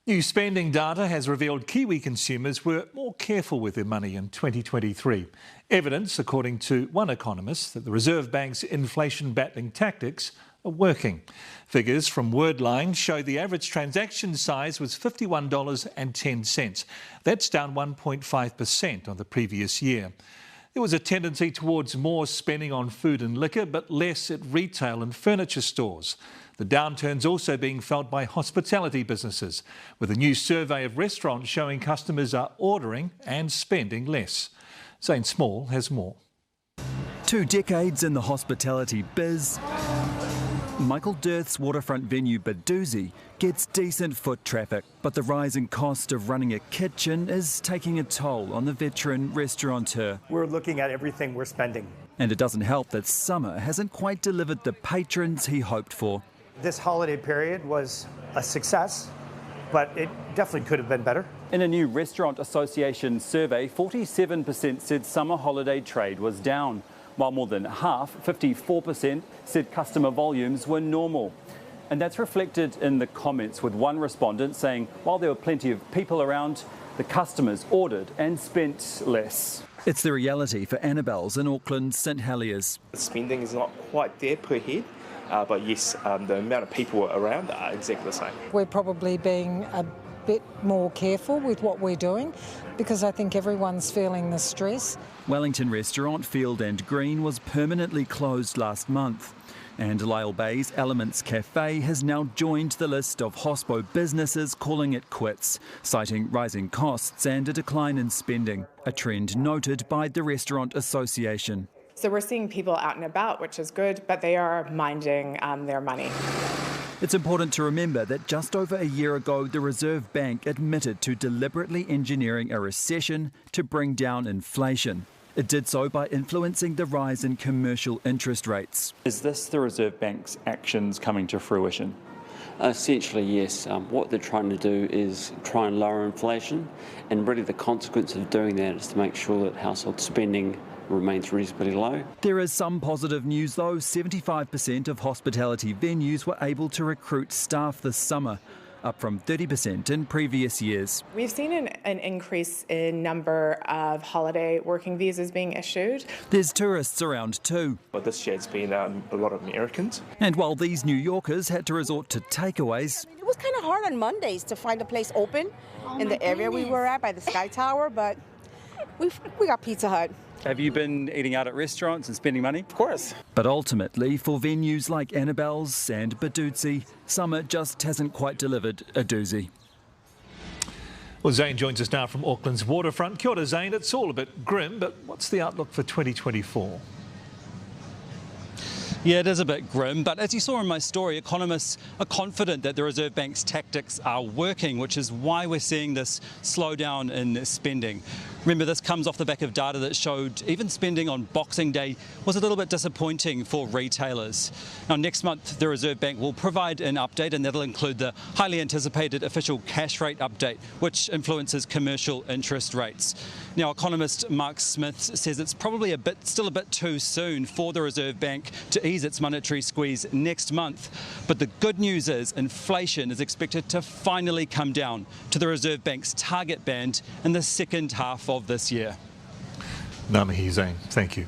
New spending data has revealed Kiwi consumers were more careful with their money in 2023. Evidence, according to one economist, that the Reserve Bank's inflation-battling tactics are working. Figures from Wordline show the average transaction size was $51.10. That's down 1.5% on the previous year. There was a tendency towards more spending on food and liquor, but less at retail and furniture stores. The downturn's also being felt by hospitality businesses, with a new survey of restaurants showing customers are ordering and spending less. Zane Small has more. 2 decades in the hospitality biz, Michael Dirth's waterfront venue Badoozy gets decent foot traffic, but the rising cost of running a kitchen is taking a toll on the veteran restaurateur. We're looking at everything we're spending. And it doesn't help that summer hasn't quite delivered the patrons he hoped for. This holiday period was a success, but it definitely could have been better. In a new Restaurant Association survey, 47% said summer holiday trade was down, while more than half, 54%, said customer volumes were normal. And that's reflected in the comments, with one respondent saying while there were plenty of people around, the customers ordered and spent less. It's the reality for Annabelle's in Auckland's St Heliers. The spending is not quite there per head. But yes, the amount of people around are exactly the same. We're probably being a bit more careful with what we're doing because I think everyone's feeling the stress. Wellington restaurant Field and Green was permanently closed last month. And Lyle Bay's Elements Cafe has now joined the list of hospo businesses calling it quits, citing rising costs and a decline in spending, a trend noted by the Restaurant Association. So we're seeing people out and about, which is good, but they are minding their money. It's important to remember that just over a year ago, the Reserve Bank admitted to deliberately engineering a recession to bring down inflation. It did so by influencing the rise in commercial interest rates. Is this the Reserve Bank's actions coming to fruition? Essentially, yes. What they're trying to do is try and lower inflation, and really the consequence of doing that is to make sure that household spending remains reasonably low. There is some positive news though. 75% of hospitality venues were able to recruit staff this summer, up from 30% in previous years. We've seen an increase in number of holiday working visas being issued. There's tourists around too. But this year it's been a lot of Americans. And while these New Yorkers had to resort to takeaways, it was kind of hard on Mondays to find a place open in the area we were at by the Sky Tower, but we got Pizza Hut. Have you been eating out at restaurants and spending money? Of course. But ultimately, for venues like Annabelle's and Badoozy, summer just hasn't quite delivered a doozy. Well, Zane joins us now from Auckland's waterfront. Kia ora, Zane. It's all a bit grim, but what's the outlook for 2024? Yeah, it is a bit grim, but as you saw in my story, economists are confident that the Reserve Bank's tactics are working, which is why we're seeing this slowdown in spending. Remember, this comes off the back of data that showed even spending on Boxing Day was a little bit disappointing for retailers. Now, next month, the Reserve Bank will provide an update, and that'll include the highly anticipated official cash rate update, which influences commercial interest rates. Now, economist Mark Smith says it's probably still a bit too soon for the Reserve Bank to ease its monetary squeeze next month. But the good news is inflation is expected to finally come down to the Reserve Bank's target band in the second half of this year. Ngā mihi, Zane. Thank you.